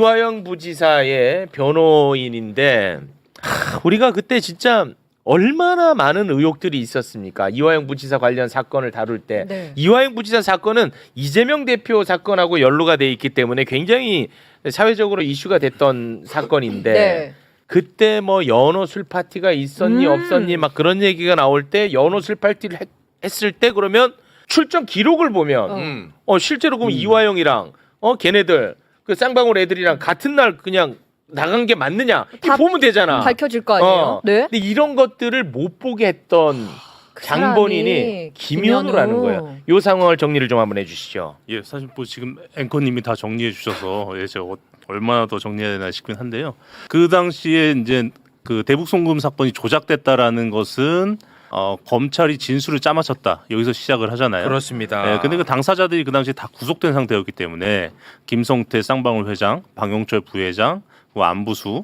이화영 부지사의 변호인인데 우리가 그때 진짜 얼마나 많은 의혹들이 있었습니까? 이화영 부지사 관련 사건을 다룰 때 네. 이화영 부지사 사건은 이재명 대표 사건하고 연루가 돼 있기 때문에 굉장히 사회적으로 이슈가 됐던 사건인데 네. 그때 뭐 연호 술 파티가 있었니 없었니 막 그런 얘기가 나올 때 연호 술 파티를 했을 때 그러면 출정 기록을 보면 실제로 그럼 이화영이랑 걔네들 그 쌍방울 애들이랑 같은 날 그냥 나간 게 맞느냐 이거 보면 되잖아. 밝혀질 거 아니에요. 네. 근데 이런 것들을 못 보게 했던 그 장본인이 사람이 김현우라는 거예요. 이 상황을 정리를 좀 한번 해주시죠. 예, 사실 뭐 지금 앵커님이 다 정리해 주셔서 제가 얼마나 더 정리해야 되나 싶긴 한데요. 그 당시에 이제 그 대북 송금 사건이 조작됐다라는 것은 검찰이 진술을 짜맞췄다 여기서 시작을 하잖아요. 그렇습니다. 예, 근데 그 당사자들이 그 당시에 다 구속된 상태였기 때문에 김성태 쌍방울 회장, 방용철 부회장, 안부수,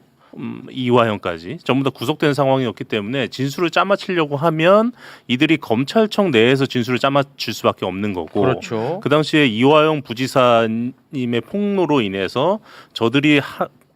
이화영까지 전부 다 구속된 상황이었기 때문에 진술을 짜맞추려고 하면 이들이 검찰청 내에서 진술을 짜맞출 수밖에 없는 거고 그렇죠. 그 당시에 이화영 부지사님의 폭로로 인해서 저들이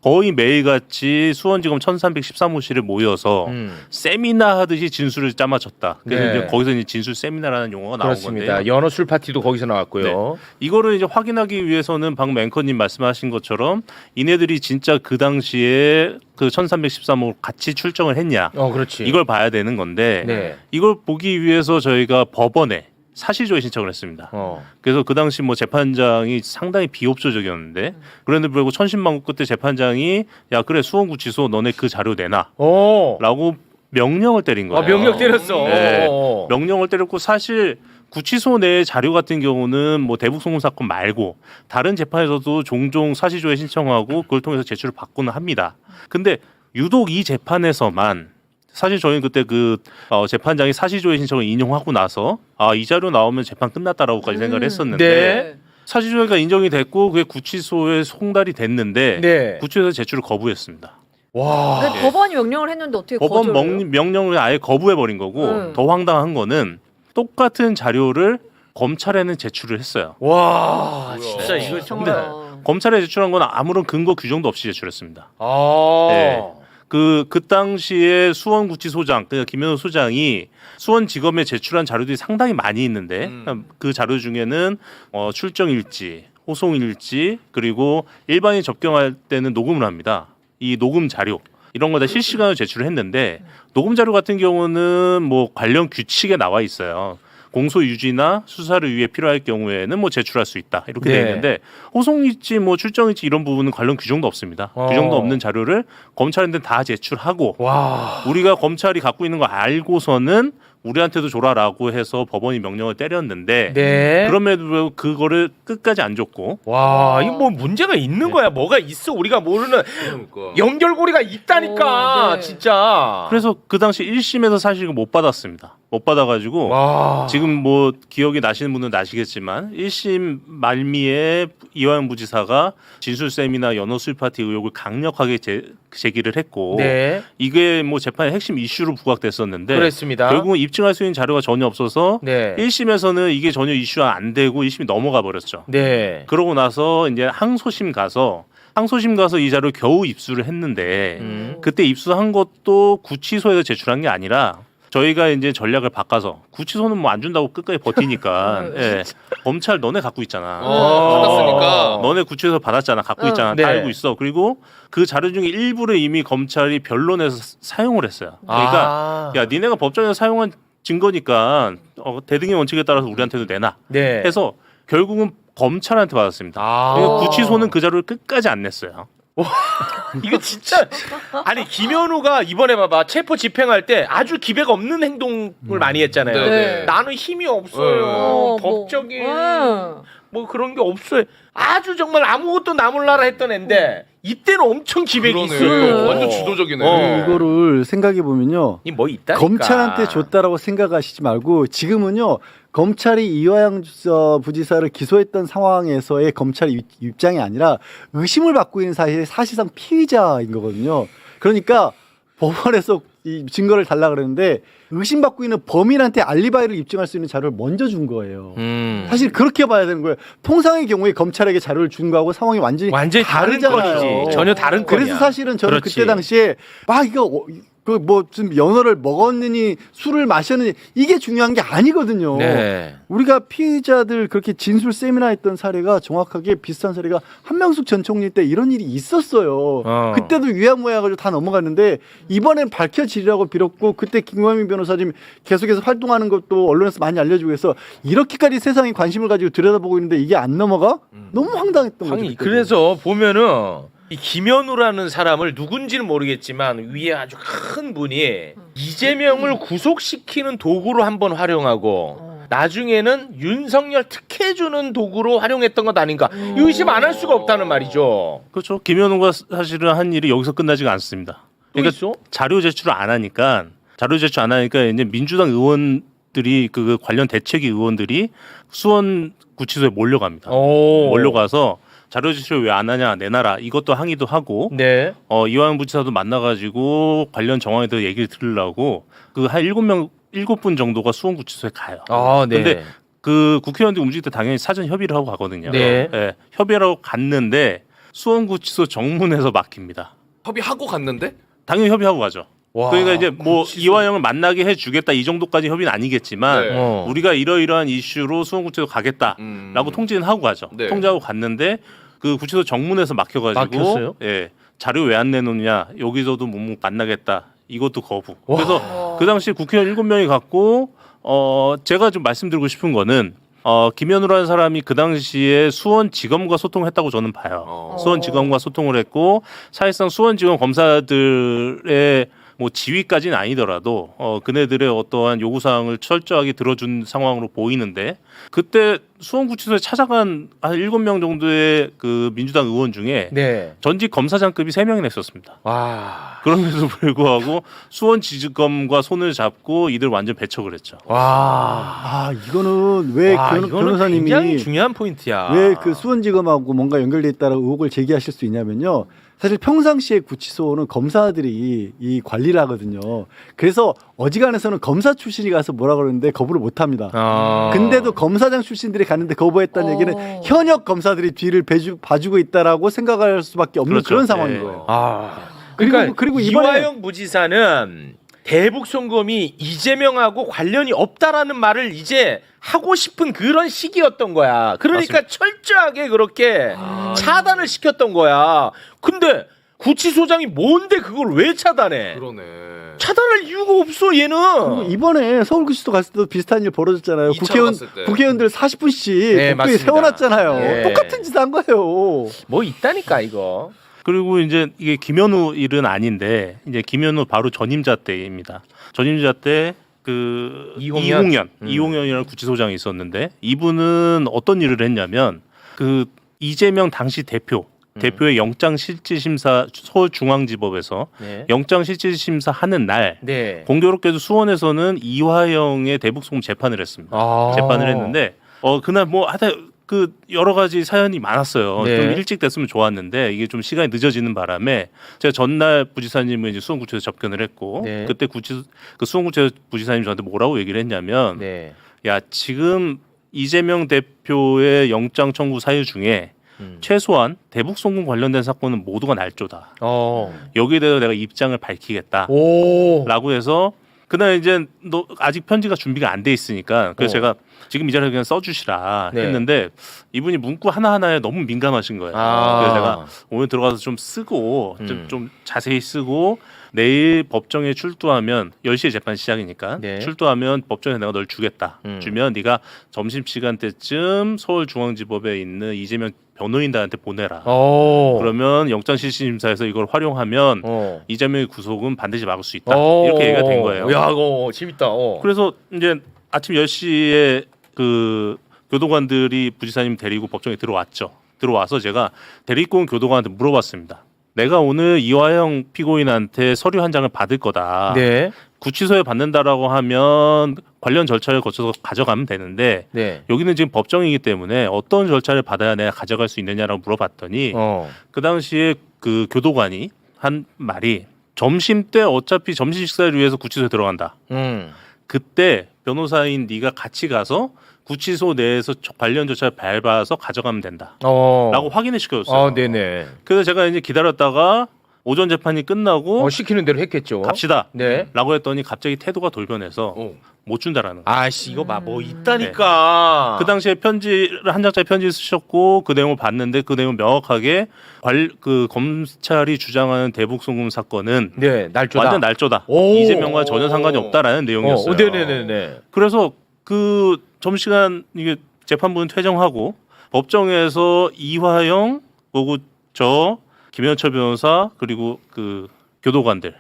거의 매일같이 수원지검 1313호실에 모여서 세미나 하듯이 진술을 짜맞췄다. 그래서 네. 이제 거기서 이제 진술 세미나라는 용어가 나온 그렇습니다. 건데요. 연호 술 파티도 거기서 나왔고요. 네. 이거를 이제 확인하기 위해서는 방금 앵커님 말씀하신 것처럼 이네들이 진짜 그 당시에 그 1313호 같이 출정을 했냐. 그렇지. 이걸 봐야 되는 건데 네. 이걸 보기 위해서 저희가 법원에 사실조회 신청을 했습니다. 그래서 그 당시 뭐 재판장이 상당히 비협조적이었는데 그런데 불구하고 천신만고 끝에 재판장이 야 그래 수원구치소 너네 그 자료 내놔라고 명령을 때린 거예요. 명령 때렸어. 네. 명령을 때렸고 사실 구치소 내 자료 같은 경우는 뭐 대북 송금 사건 말고 다른 재판에서도 종종 사실조회 신청하고 그걸 통해서 제출을 받고는 합니다. 근데 유독 이 재판에서만 사실 저희는 그때 그 재판장이 사실조회 신청을 인용하고 나서 이 자료 나오면 재판 끝났다라고까지 생각을 했었는데 네. 사실조회가 인정이 됐고 그게 구치소에 송달이 됐는데 네. 구치소에서 제출을 거부했습니다. 와. 그러니까 법원이 명령을 했는데 어떻게 법원 거절을 해요? 명령을 아예 거부해 버린 거고 더 황당한 거는 똑같은 자료를 검찰에는 제출을 했어요. 와. 진짜 이거 정말. 정말. 검찰에 제출한 건 아무런 근거 규정도 없이 제출했습니다. 네. 그 당시에 수원구치소장, 그러니까 김현우 소장이 수원지검에 제출한 자료들이 상당히 많이 있는데 그 자료 중에는 출정일지, 호송일지 그리고 일반인 접견할 때는 녹음을 합니다. 이 녹음 자료 이런 거 다 실시간으로 제출을 했는데 녹음 자료 같은 경우는 뭐 관련 규칙에 나와 있어요. 공소 유지나 수사를 위해 필요할 경우에는 뭐 제출할 수 있다 이렇게 네. 돼 있는데 호송일지 뭐 출정일지 이런 부분은 관련 규정도 없습니다. 규정도 없는 자료를 검찰한테 다 제출하고 와. 우리가 검찰이 갖고 있는 거 알고서는 우리한테도 줘라라고 해서 법원이 명령을 때렸는데 네. 그럼에도 불구하고 그거를 끝까지 안 줬고 와, 이거 뭐 문제가 있는 거야. 뭐가 있어. 우리가 모르는 연결고리가 있다니까. 네. 진짜. 그래서 그 당시 1심에서 사실 못 받았습니다. 못 받아가지고 와. 지금 뭐 기억이 나시는 분은 나시겠지만 1심 말미에 이화영 부지사가 진술쌤이나 연호 술파티 의혹을 강력하게 제기를 했고 네. 이게 뭐 재판의 핵심 이슈로 부각됐었는데 그랬습니다. 결국은 입증할 수 있는 자료가 전혀 없어서 네. 1심에서는 이게 전혀 이슈가 안 되고 1심이 넘어가 버렸죠. 네. 그러고 나서 이제 항소심 가서 이 자료를 겨우 입수를 했는데 그때 입수한 것도 구치소에서 제출한 게 아니라 저희가 이제 전략을 바꿔서 구치소는 뭐 안 준다고 끝까지 버티니까 예. 검찰 너네 갖고 있잖아. 받았으니까. 너네 구치소에서 받았잖아. 갖고 있잖아. 네. 다 알고 있어. 그리고 그 자료 중에 일부를 이미 검찰이 변론해서 사용을 했어요. 그러니까 야 니네가 법정에서 사용한 증거니까 대등의 원칙에 따라서 우리한테도 내놔. 네. 해서 결국은 검찰한테 받았습니다. 그러니까 구치소는 그 자료를 끝까지 안 냈어요. 이거 진짜 아니 김현우가 이번에 봐봐 체포 집행할 때 아주 기백 없는 행동을 많이 했잖아요. 네. 나는 힘이 없어요. 법적인 뭐 그런 게 없어요. 아주 정말 아무것도 나몰라라 했던 애인데 이때는 엄청 기백이 있어요. 완전 주도적이네. 이거를 생각해 보면요. 이 뭐 있다. 검찰한테 줬다라고 생각하시지 말고 지금은요. 검찰이 이화영 부지사를 기소했던 상황에서의 검찰의 입장이 아니라 의심을 받고 있는 사실상 피의자인 거거든요. 그러니까 법원에서 이 증거를 달라 그랬는데 의심받고 있는 범인한테 알리바이를 입증할 수 있는 자료를 먼저 준 거예요. 사실 그렇게 봐야 되는 거예요. 통상의 경우에 검찰에게 자료를 준 거하고 상황이 완전히 다른 다르잖아요. 건이지. 전혀 다른 건이야. 그래서 사실은 저는 그렇지. 그때 당시에 막 이거 좀 연어를 먹었느니 술을 마셨느니 이게 중요한 게 아니거든요. 네. 우리가 피의자들 그렇게 진술 세미나 했던 사례가 정확하게 비슷한 사례가 한명숙 전 총리 때 이런 일이 있었어요. 그때도 위야무야가지고 다 넘어갔는데 이번엔 밝혀지리라고 빌었고 그때 김광민 변호사님 계속해서 활동하는 것도 언론에서 많이 알려주고 해서 이렇게까지 세상이 관심을 가지고 들여다보고 있는데 이게 안 넘어가? 너무 황당했던 거죠. 그때도. 그래서 보면은 이 김현우라는 사람을 누군지는 모르겠지만 위에 아주 큰 분이 이재명을 구속시키는 도구로 한번 활용하고 나중에는 윤석열 특혜주는 도구로 활용했던 것 아닌가 의심 안 할 수가 없다는 말이죠. 그렇죠. 김현우가 사실은 한 일이 여기서 끝나지가 않습니다. 그러니까 있어? 자료 제출을 안 하니까 이제 민주당 의원들이 그 관련 대책위 의원들이 수원 구치소에 몰려갑니다. 몰려가서 자료 제출 왜 안 하냐 내놔라 이것도 항의도 하고 네. 이완영 부지사도 만나가지고 관련 정황에 대해 얘기를 들으려고 그 한 7분 정도가 수원 구치소에 가요. 네. 근데 그 국회의원들이 움직일 때 당연히 사전 협의를 하고 가거든요. 네. 예, 협의를 하고 갔는데 수원구치소 정문에서 막힙니다. 협의하고 갔는데? 당연히 협의하고 가죠. 와, 그러니까 이제 뭐 구치소. 이화영을 만나게 해주겠다 이 정도까지 협의는 아니겠지만 네. 우리가 이러이러한 이슈로 수원구치소 가겠다라고 통지는 하고 가죠. 네. 통지하고 갔는데 그 구치소 정문에서 막혀가지고 막혔어요? 예, 자료 왜 안 내놓느냐 여기서도 못 만나겠다 이것도 거부. 그래서 그 당시 국회의원 7명이 갔고 제가 좀 말씀드리고 싶은 거는 김현우라는 사람이 그 당시에 수원지검과 소통했다고 저는 봐요. 수원지검과 소통을 했고 사실상 수원지검 검사들의 뭐 지위까지는 아니더라도 그네들의 어떠한 요구사항을 철저하게 들어준 상황으로 보이는데 그때 수원구치소에 찾아간 한 7명 정도의 그 민주당 의원 중에 네. 전직 검사장급이 3명이나 있었습니다. 와. 그럼에도 불구하고 수원지검과 손을 잡고 이들 완전 배척을 했죠. 와. 이거는 왜 이거는 변호사님이 굉장히 중요한 포인트야. 왜 그 수원지검하고 뭔가 연결돼 있다라고 의혹을 제기하실 수 있냐면요. 사실 평상시에 구치소는 검사들이 이 관리를 하거든요. 그래서 어지간해서는 검사 출신이 가서 뭐라 그러는데 거부를 못 합니다. 근데도 검사장 출신들이 갔는데 거부했다는 얘기는 현역 검사들이 뒤를 봐주고 있다라고 생각할 수밖에 없는 그렇죠. 그런 상황인 네. 거예요. 그리고 이화영 부지사는 대북 송금이 이재명하고 관련이 없다라는 말을 이제 하고 싶은 그런 시기였던 거야. 그러니까 맞습니다. 철저하게 그렇게 차단을 시켰던 거야. 근데 구치소장이 뭔데 그걸 왜 차단해? 그러네. 차단할 이유가 없어 얘는. 그리고 이번에 서울구치소 갔을 때도 비슷한 일 벌어졌잖아요. 2차 갔을 때. 국회의원들 40분씩 네, 복도에 맞습니다. 세워놨잖아요. 예. 똑같은 짓 한 거예요. 뭐 있다니까 이거. 그리고 이제 이게 김현우 일은 아닌데 이제 김현우 바로 전임자 때입니다. 전임자 때 그 이홍현이라는 구치소장이 있었는데 이분은 어떤 일을 했냐면 그 이재명 당시 대표의 영장실질심사 서울중앙지법에서 네. 영장실질심사 하는 날 네. 공교롭게도 수원에서는 이화영의 대북송금 재판을 했습니다. 재판을 했는데 그날 뭐 하여튼 그 여러 가지 사연이 많았어요. 네. 좀 일찍 됐으면 좋았는데 이게 좀 시간이 늦어지는 바람에 제가 전날 부지사님은 이제 수원구치소에 접견을 했고 네. 그때 그 수원구치소 부지사님 저한테 뭐라고 얘기를 했냐면 네. 야 지금 이재명 대표의 영장 청구 사유 중에 최소한 대북 송금 관련된 사건은 모두가 날조다. 여기에 대해서 내가 입장을 밝히겠다라고 해서 그날 이제 너 아직 편지가 준비가 안 돼 있으니까 그래서 제가 지금 이 자리에 그냥 써주시라 네. 했는데 이분이 문구 하나하나에 너무 민감하신 거예요. 그래서 제가 오늘 들어가서 좀 쓰고 좀 자세히 쓰고 내일 법정에 출두하면 10시에 재판 시작이니까 네. 출두하면 법정에 내가 널 주겠다. 주면 네가 점심시간 때쯤 서울중앙지법에 있는 이재명 변호인단한테 보내라. 그러면 영장실질심사에서 이걸 활용하면 이재명의 구속은 반드시 막을 수 있다. 이렇게 얘기가 된 거예요. 야, 이거 재밌다. 그래서 이제 아침 10시에 그 교도관들이 부지사님 데리고 법정에 들어왔죠. 들어와서 제가 데리고 온 교도관한테 물어봤습니다. 내가 오늘 이화영 피고인한테 서류 한 장을 받을 거다. 네. 구치소에 받는다라고 하면 관련 절차를 거쳐서 가져가면 되는데 네. 여기는 지금 법정이기 때문에 어떤 절차를 받아야 내가 가져갈 수 있느냐라고 물어봤더니 그 당시에 그 교도관이 한 말이 점심 때 어차피 점심 식사를 위해서 구치소에 들어간다. 음. 그때 변호사인 네가 같이 가서 구치소 내에서 관련 조차를 밟아서 가져가면 된다. 라고 확인을 시켜줬어요. 네네. 그래서 제가 이제 기다렸다가 오전 재판이 끝나고 시키는 대로 했겠죠. 갑시다. 네. 라고 했더니 갑자기 태도가 돌변해서 못 준다라는 거예요. 아씨 이거 봐 뭐 있다니까. 그 당시에 편지를 한 장짜리 편지를 쓰셨고 그 내용을 봤는데 그 내용 명확하게 그 검찰이 주장하는 대북 송금 사건은 네 날조다. 완전 날조다. 오. 이재명과 전혀 상관이 없다라는 내용이었어요. 네네네네. 그래서 그 점심시간 이게 재판부는 퇴정하고 법정에서 이화영 그리고 저 김현철 변호사 그리고 그 교도관들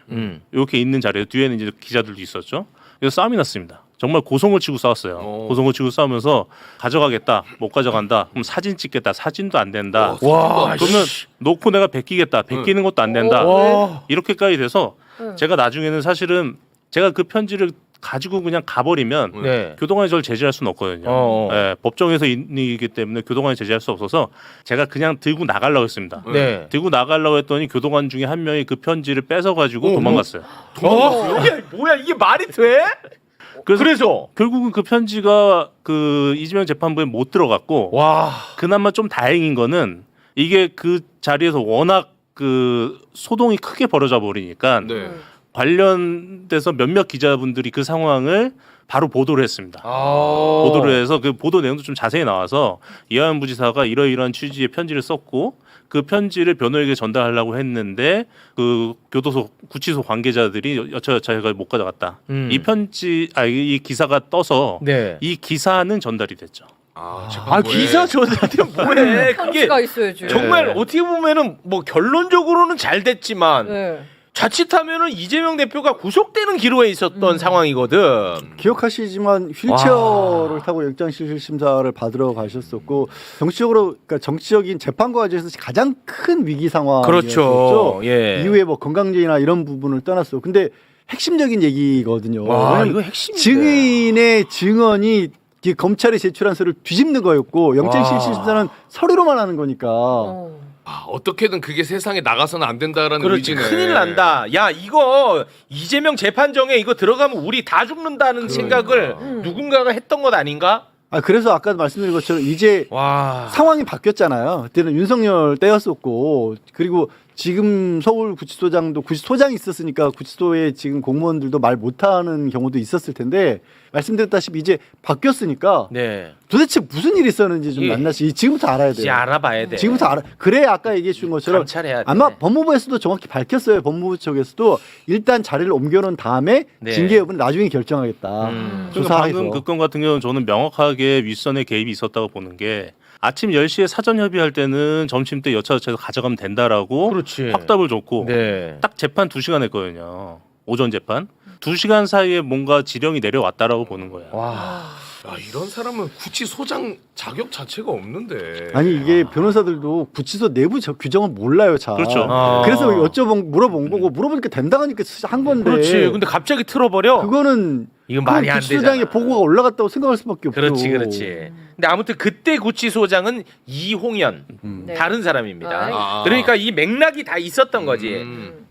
이렇게 있는 자리에 뒤에는 이제 기자들도 있었죠. 그래서 싸움이 났습니다. 정말 고성을 치고 싸웠어요. 고성을 치고 싸우면서 가져가겠다, 못 가져간다. 그럼 사진 찍겠다, 사진도 안 된다. 와, 그러면 놓고 내가 베끼겠다, 베끼는 것도 안 된다. 와. 이렇게까지 돼서 제가 나중에는 사실은 제가 그 편지를 가지고 그냥 가버리면 네. 교도관이 저를 제재할 수는 없거든요. 예, 법정에서 있기 때문에 교도관이 제재할 수 없어서 제가 그냥 들고 나가려고 했습니다. 네. 들고 나가려고 했더니 교도관 중에 한 명이 그 편지를 뺏어가지고 도망갔어요. 뭐야 이게 말이 돼? 그래서 결국은 그 편지가 그 이재명 재판부에 못 들어갔고 와. 그나마 좀 다행인 거는 이게 그 자리에서 워낙 그 소동이 크게 벌어져 버리니까 네. 관련돼서 몇몇 기자분들이 그 상황을 바로 보도를 했습니다. 보도를 해서 그 보도 내용도 좀 자세히 나와서 이하연 부지사가 이러이러한 취지의 편지를 썼고 그 편지를 변호에게 전달하려고 했는데 그 교도소 구치소 관계자들이 여차여차 해가 못 가져갔다. 이 편지 이 기사가 떠서 네. 이 기사는 전달이 됐죠. 기사 전달이 뭐해? 그게 편지가 있어야지. 정말 어떻게 보면은 뭐 결론적으로는 잘 됐지만 네. 자칫하면은 이재명 대표가 구속되는 기로에 있었던 상황이거든. 기억하시지만 휠체어를 타고 영장실질 심사를 받으러 가셨었고 정치적으로 그러니까 정치적인 재판 과정에서 가장 큰 위기 상황이었죠. 그렇죠. 예. 이후에 뭐 건강제나 이런 부분을 떠났어. 근데 핵심적인 얘기거든요. 와, 왜냐면 이거 핵심인데. 증인의 증언이 검찰이 제출한 서류를 뒤집는 거였고 영장실질 심사는 서류로만 하는 거니까. 어떻게든 그게 세상에 나가서는 안 된다라는 그렇지. 의지네. 큰일 난다. 야 이거 이재명 재판정에 이거 들어가면 우리 다 죽는다는 생각을 누군가가 했던 것 아닌가? 그래서 아까 말씀드린 것처럼 이제 와. 상황이 바뀌었잖아요. 그때는 윤석열 때였었고 그리고 지금 서울구치소장도 구치소장이 있었으니까 구치소에 지금 공무원들도 말 못하는 경우도 있었을 텐데 말씀드렸다시피 이제 바뀌었으니까 네. 도대체 무슨 일이 있었는지 좀 예. 낱낱이 지금부터 알아야 돼요. 이제 알아봐야 돼. 지금부터 알아. 그래 아까 얘기해 주신 것처럼 감찰해야 돼. 아마 법무부에서도 정확히 밝혔어요. 법무부 쪽에서도 일단 자리를 옮겨놓은 다음에 네. 징계 여부는 나중에 결정하겠다. 그러니까 조사해서. 방금 그 건 같은 경우는 저는 명확하게 윗선의 개입이 있었다고 보는 게 아침 10시에 사전 협의할 때는 점심 때 여차여차해서 가져가면 된다라고 그렇지. 확답을 줬고 네. 딱 재판 2시간 했거든요. 오전 재판. 2시간 사이에 뭔가 지령이 내려왔다라고 보는 거예요. 와. 야, 이런 사람은 구치소장 자격 자체가 없는데. 아니 이게 변호사들도 구치소 내부 규정을 몰라요, 잘. 그렇죠. 그래서 물어본 거고 물어보니까 된다고 하니까 한 건데. 그렇지. 근데 갑자기 틀어버려. 그거는 이건 말이 안 구치소장의 되잖아. 보고가 올라갔다고 생각할 수밖에 없죠. 그렇지. 근데 아무튼 그때 구치소장은 이홍연 네. 다른 사람입니다. 아. 그러니까 이 맥락이 다 있었던 거지.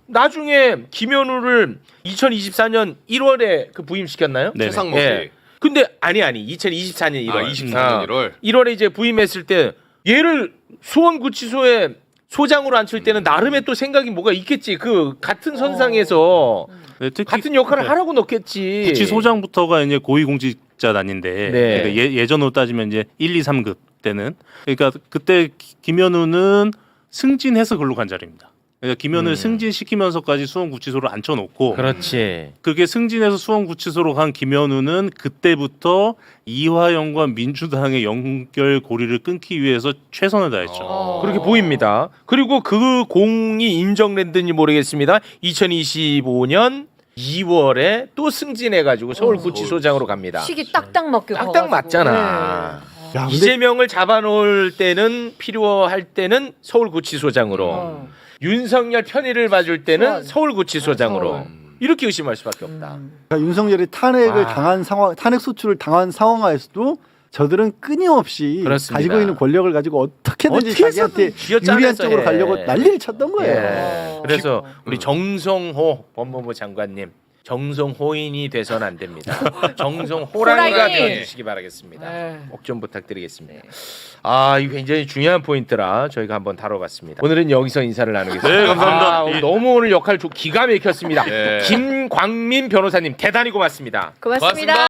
나중에 김현우를 2024년 1월에 그 부임시켰나요? 네네. 최상목이. 예. 근데 아니 2024년 1월. 24년 1월. 1월에 이제 부임했을 때 얘를 수원구치소에 소장으로 앉힐 때는 나름의 또 생각이 뭐가 있겠지. 그 같은 선상에서 네, 특히 같은 역할을 하라고 넣겠지. 구치소장부터가 이제 고위공직자단인데 네. 그러니까 예전으로 따지면 이제 1, 2, 3급 때는 그러니까 그때 김현우는 승진해서 글로 간 자리입니다. 그러니까 김현우를 승진시키면서까지 수원구치소로 앉혀놓고 그렇지. 그게 승진해서 수원구치소로 간 김현우는 그때부터 이화영과 민주당의 연결 고리를 끊기 위해서 최선을 다했죠. 그렇게 보입니다. 그리고 그 공이 인정됐는지 모르겠습니다. 2025년 2월에 또 승진해가지고 서울구치소장으로 갑니다. 시기 딱딱 맞게 딱딱 가가지고. 맞잖아. 야, 근데 이재명을 잡아놓을 때는 필요할 때는 서울구치소장으로 윤석열 편의를 봐줄 때는 서울구치소장으로 이렇게 의심할 수밖에 없다. 그러니까 윤석열이 탄핵을 아. 당한 상황, 탄핵 소추를 당한 상황하에서도 저들은 끊임없이 그렇습니다. 가지고 있는 권력을 가지고 어떻게든지 어떻게 자기한테 해서든 쥐어짜내서 유리한 쪽으로 해. 가려고 난리를 쳤던 거예요. 예. 그래서 우리 정성호 법무부 장관님 정성호인이 돼서는 안 됩니다. 정성호랑이가 호랑이. 되어주시기 바라겠습니다. 네. 꼭 좀 부탁드리겠습니다. 아, 이거 굉장히 중요한 포인트라 저희가 한번 다뤄봤습니다. 오늘은 여기서 인사를 나누겠습니다. 네, 감사합니다. 아, 너무 오늘 역할 기가 막혔습니다. 네. 김광민 변호사님 대단히 고맙습니다. 고맙습니다.